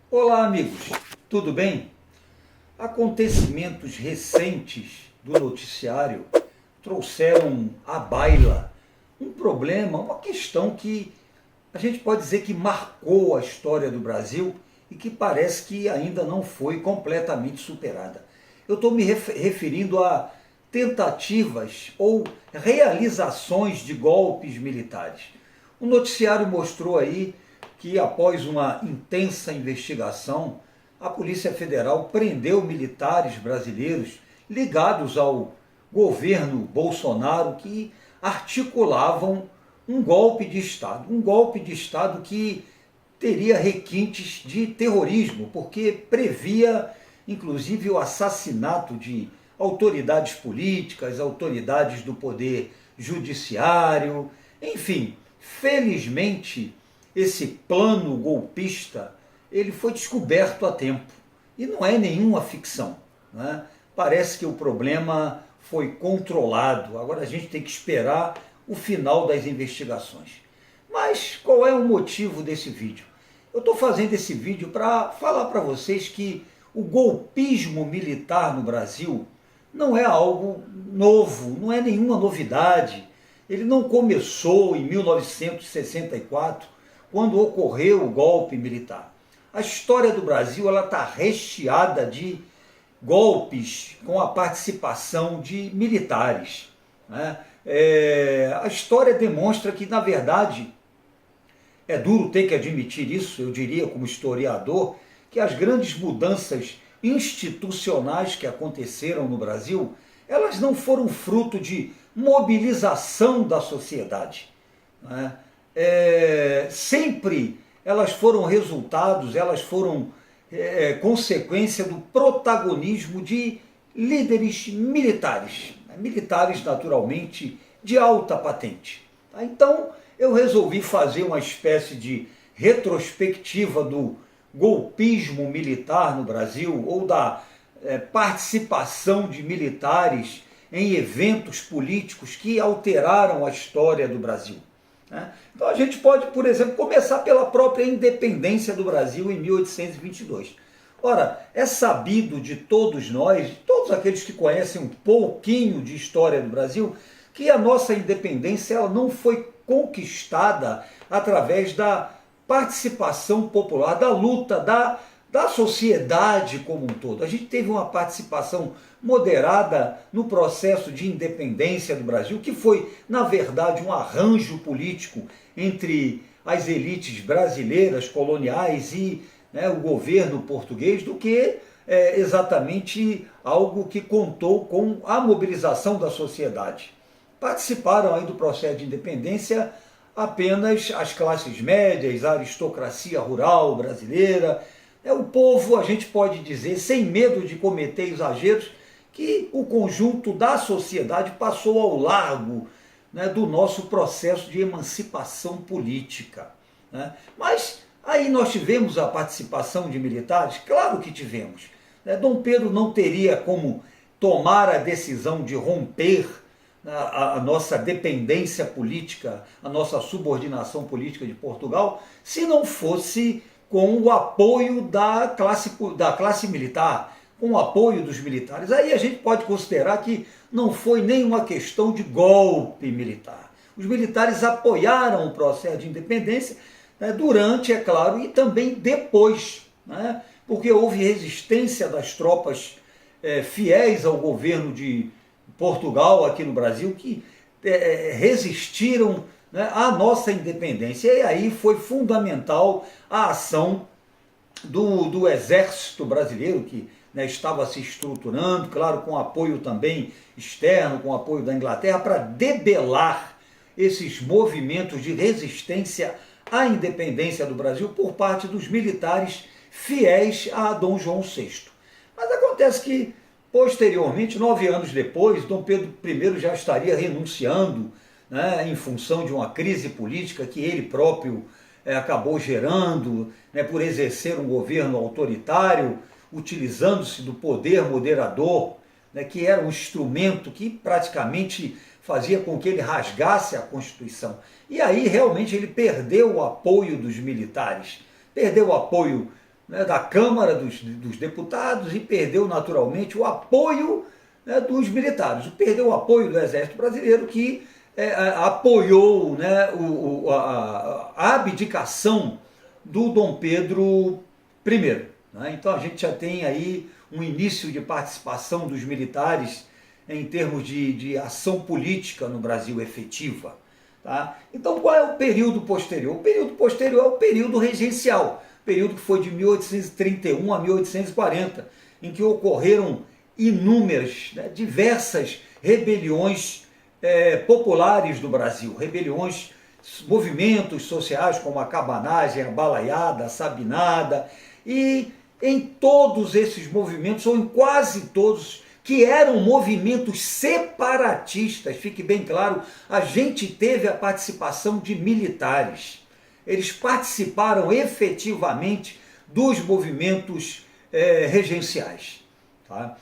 Olá, amigos, tudo bem? Acontecimentos recentes do noticiário trouxeram à baila um problema, uma questão que a gente pode dizer que marcou a história do Brasil e que parece que ainda não foi completamente superada. Eu estou me referindo a tentativas ou realizações de golpes militares. O noticiário mostrou aí que, após uma intensa investigação, a Polícia Federal prendeu militares brasileiros ligados ao governo Bolsonaro que articulavam um golpe de Estado que teria requintes de terrorismo, porque previa inclusive o assassinato de autoridades políticas, autoridades do poder judiciário, enfim, felizmente esse plano golpista ele foi descoberto a tempo e não é nenhuma ficção, né? Parece que o problema foi controlado. Agora a gente tem que esperar o final das investigações. Mas qual é o motivo desse vídeo? Eu estou fazendo esse vídeo para falar para vocês que o golpismo militar no Brasil não é algo novo, não é nenhuma novidade. Ele não começou em 1964, quando ocorreu o golpe militar. A história do Brasil está recheada de golpes com a participação de militares, né? A história demonstra que, na verdade, é duro ter que admitir isso, eu diria como historiador, que as grandes mudanças institucionais que aconteceram no Brasil, elas não foram fruto de mobilização da sociedade, né? Sempre elas foram resultados, elas foram consequência do protagonismo de líderes militares, né? Militares naturalmente de alta patente. Tá? Então eu resolvi fazer uma espécie de retrospectiva do golpismo militar no Brasil ou da participação de militares em eventos políticos que alteraram a história do Brasil, né? Então a gente pode, por exemplo, começar pela própria independência do Brasil em 1822. Ora, é sabido de todos nós, todos aqueles que conhecem um pouquinho de história do Brasil, que a nossa independência ela não foi conquistada através da participação popular, da luta, da sociedade como um todo. A gente teve uma participação moderada no processo de independência do Brasil, que foi, na verdade, um arranjo político entre as elites brasileiras, coloniais e o governo português, do que exatamente algo que contou com a mobilização da sociedade. Participaram aí do processo de independência apenas as classes médias, a aristocracia rural brasileira, o povo, a gente pode dizer, sem medo de cometer exageros, que o conjunto da sociedade passou ao largo, né, do nosso processo de emancipação política, né? Mas aí nós tivemos a participação de militares? Claro que tivemos, né? Dom Pedro não teria como tomar a decisão de romper a nossa dependência política, a nossa subordinação política de Portugal, se não fosse com o apoio da classe militar, com o apoio dos militares. Aí a gente pode considerar que não foi nenhuma questão de golpe militar. Os militares apoiaram o processo de independência, né, durante, é claro, e também depois, né, porque houve resistência das tropas fiéis ao governo de Portugal aqui no Brasil, que resistiram, né, à nossa independência. E aí foi fundamental a ação do Exército Brasileiro, que, né, estava se estruturando, claro, com apoio também externo, com apoio da Inglaterra, para debelar esses movimentos de resistência à independência do Brasil por parte dos militares fiéis a Dom João VI. Mas acontece que, posteriormente, 9 anos depois, Dom Pedro I já estaria renunciando, né, em função de uma crise política que ele próprio acabou gerando, né, por exercer um governo autoritário, utilizando-se do poder moderador, né, que era um instrumento que praticamente fazia com que ele rasgasse a Constituição. E aí realmente ele perdeu o apoio dos militares, perdeu o apoio né, da Câmara dos Deputados e perdeu naturalmente o apoio, né, dos militares. Perdeu o apoio do Exército Brasileiro, que apoiou, né, a abdicação do Dom Pedro I. Né? Então a gente já tem aí um início de participação dos militares em termos de ação política no Brasil efetiva. Tá? Então qual é o período posterior? O período posterior é o período regencial, período que foi de 1831 a 1840, em que ocorreram inúmeras, né, diversas rebeliões populares do Brasil, rebeliões, movimentos sociais como a cabanagem, a balaiada, a sabinada, e em todos esses movimentos, ou em quase todos, que eram movimentos separatistas, fique bem claro, a gente teve a participação de militares. Eles participaram efetivamente dos movimentos regenciais. Tá?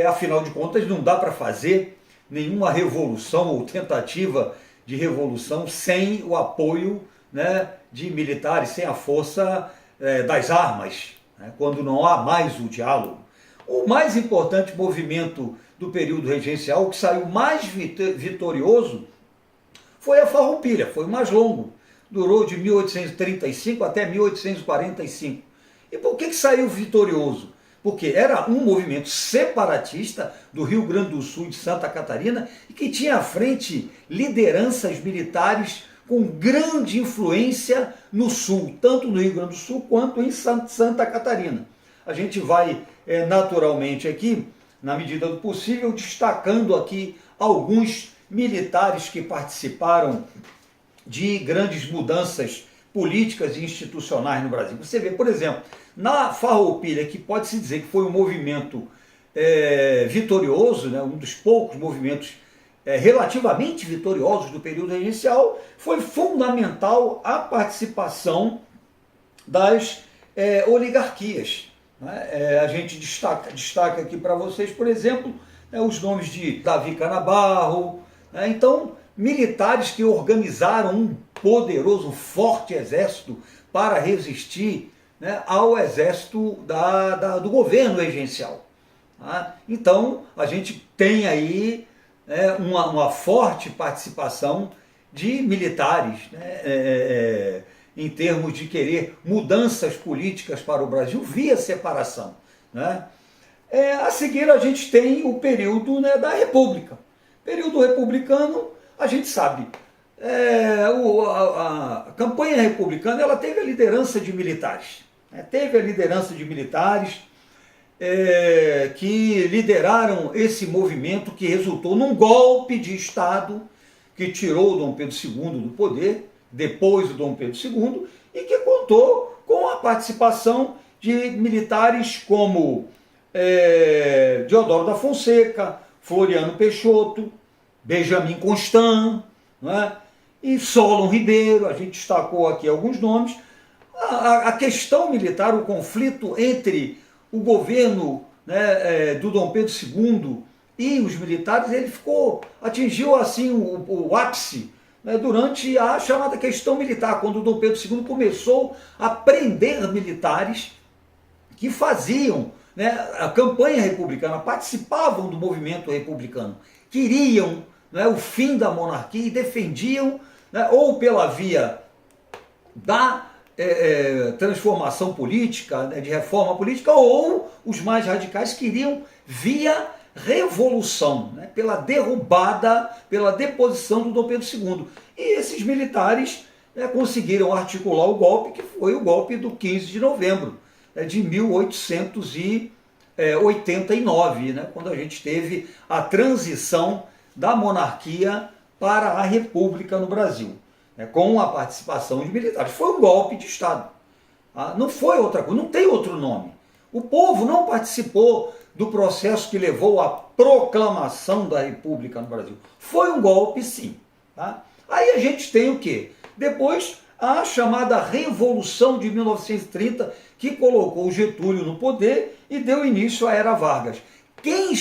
Afinal de contas, não dá para fazer nenhuma revolução ou tentativa de revolução sem o apoio, né, de militares, sem a força das armas, né, quando não há mais o diálogo. O mais importante movimento do período regencial, o que saiu mais vitorioso, foi a Farroupilha, foi o mais longo, durou de 1835 até 1845. E por que saiu vitorioso? Porque era um movimento separatista do Rio Grande do Sul e de Santa Catarina e que tinha à frente lideranças militares com grande influência no Sul, tanto no Rio Grande do Sul quanto em Santa Catarina. A gente vai naturalmente aqui, na medida do possível, destacando aqui alguns militares que participaram de grandes mudanças políticas e institucionais no Brasil. Você vê, por exemplo, na Farroupilha, que pode-se dizer que foi um movimento vitorioso, né, um dos poucos movimentos relativamente vitoriosos do período regencial, foi fundamental a participação das oligarquias. Né? A gente destaca aqui para vocês, por exemplo, os nomes de Davi Canabarro, né? Então, militares que organizaram um poderoso, forte exército para resistir, né, ao exército do governo regencial. Tá? Então, a gente tem aí uma forte participação de militares, né, em termos de querer mudanças políticas para o Brasil via separação. Né? A seguir, a gente tem o período, né, da República. Período republicano, a gente sabe, a campanha republicana ela teve a liderança de militares. Teve a liderança de militares que lideraram esse movimento que resultou num golpe de Estado que tirou o Dom Pedro II do poder, depois do Dom Pedro II, e que contou com a participação de militares como Deodoro da Fonseca, Floriano Peixoto, Benjamin Constant, né, e Solon Ribeiro. A gente destacou aqui alguns nomes. A questão militar, o conflito entre o governo, né, do Dom Pedro II e os militares, ele atingiu assim o ápice, né, durante a chamada questão militar, quando o Dom Pedro II começou a prender militares que faziam, né, a campanha republicana, participavam do movimento republicano, queriam, né, o fim da monarquia e defendiam, né, ou pela via da transformação política, né, de reforma política, ou os mais radicais queriam via revolução, né, pela derrubada, pela deposição do Dom Pedro II. E esses militares, né, conseguiram articular o golpe, que foi o golpe do 15 de novembro, né, de 1889, né, quando a gente teve a transição da monarquia para a república no Brasil, né, com a participação de militares. Foi um golpe de Estado. Não foi outra coisa, não tem outro nome. O povo não participou do processo que levou à proclamação da República no Brasil. Foi um golpe, sim. Tá? Aí a gente tem o quê? Depois, a chamada Revolução de 1930, que colocou Getúlio no poder e deu início à Era Vargas. Quem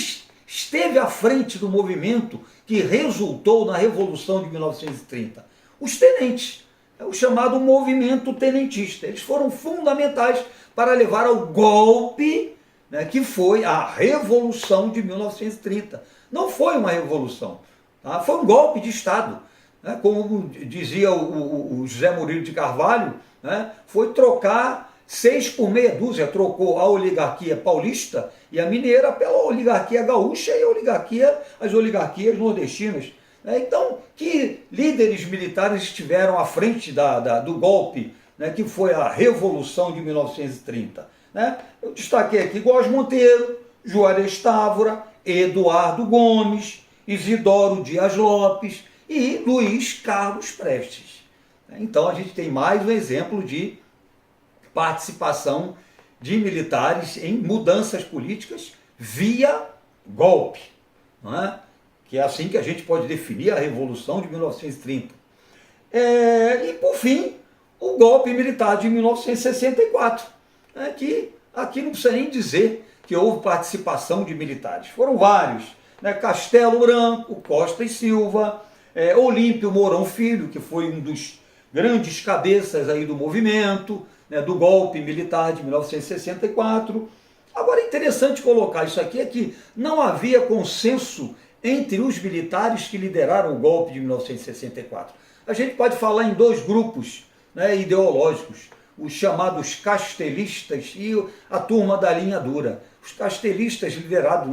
esteve à frente do movimento que resultou na Revolução de 1930? Os tenentes. É o chamado movimento tenentista. Eles foram fundamentais para levar ao golpe, né, que foi a Revolução de 1930. Não foi uma revolução, tá? Foi um golpe de Estado. Né? Como dizia o José Murilo de Carvalho, né, foi trocar 6 por meia dúzia, trocou a oligarquia paulista e a mineira pela oligarquia gaúcha e as oligarquias nordestinas. Então, que líderes militares estiveram à frente do golpe, né, que foi a Revolução de 1930? Né? Eu destaquei aqui Góes Monteiro, Juarez Távora, Eduardo Gomes, Isidoro Dias Lopes e Luiz Carlos Prestes. Então, a gente tem mais um exemplo de participação de militares em mudanças políticas via golpe, não é? Que é assim que a gente pode definir a Revolução de 1930. E, por fim, o golpe militar de 1964, né, que aqui não precisa nem dizer que houve participação de militares. Foram vários, né? Castelo Branco, Costa e Silva, Olímpio Mourão Filho, que foi um dos grandes cabeças aí do movimento, né, do golpe militar de 1964. Agora, é interessante colocar isso aqui, é que não havia consenso entre os militares que lideraram o golpe de 1964. A gente pode falar em 2 grupos, né, ideológicos, os chamados castelistas e a turma da linha dura. Os castelistas, liderados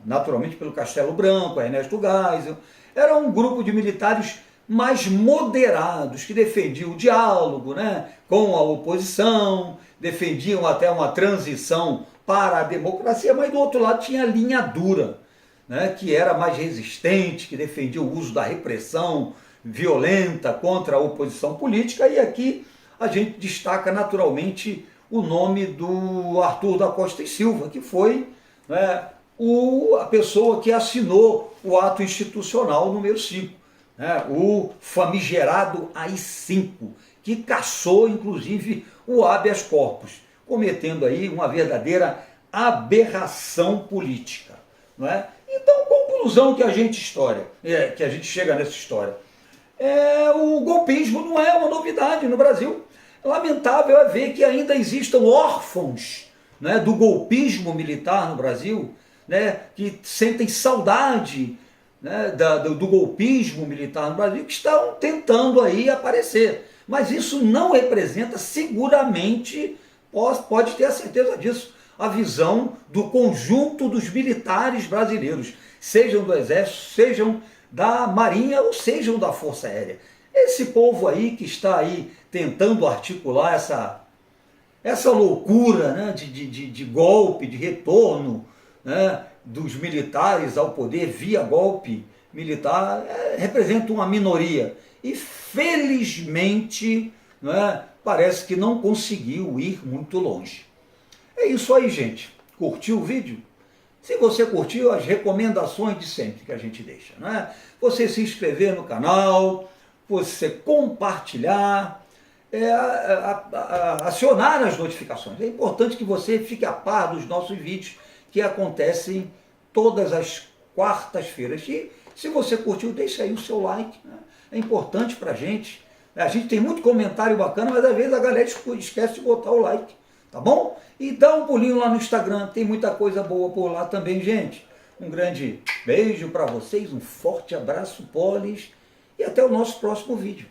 naturalmente pelo Castelo Branco, Ernesto Geisel, era um grupo de militares mais moderados, que defendiam o diálogo, né, com a oposição, defendiam até uma transição para a democracia, mas do outro lado tinha a linha dura, né, que era mais resistente, que defendia o uso da repressão violenta contra a oposição política. E aqui a gente destaca naturalmente o nome do Arthur da Costa e Silva, que foi, né, a pessoa que assinou o ato institucional número 5, né, o famigerado AI-5, que cassou inclusive o habeas corpus, cometendo aí uma verdadeira aberração política. Não é? Então, conclusão que a gente chega nessa história. O golpismo não é uma novidade no Brasil. Lamentável é ver que ainda existam órfãos, né, do golpismo militar no Brasil, né, que sentem saudade, né, do golpismo militar no Brasil, que estão tentando aí aparecer. Mas isso não representa, seguramente, pode ter a certeza disso, a visão do conjunto dos militares brasileiros, sejam do Exército, sejam da Marinha ou sejam da Força Aérea. Esse povo aí que está aí tentando articular essa loucura, né, de golpe, de retorno, né, dos militares ao poder via golpe militar, representa uma minoria. E felizmente, né, parece que não conseguiu ir muito longe. É isso aí, gente. Curtiu o vídeo? Se você curtiu, as recomendações de sempre que a gente deixa, né? Você se inscrever no canal, você compartilhar, acionar as notificações. É importante que você fique a par dos nossos vídeos que acontecem todas as quartas-feiras. E se você curtiu, deixa aí o seu like, né? É importante pra gente. A gente tem muito comentário bacana, mas às vezes a galera esquece de botar o like, tá bom? E dá um pulinho lá no Instagram, tem muita coisa boa por lá também, gente. Um grande beijo para vocês, um forte abraço, polis, e até o nosso próximo vídeo.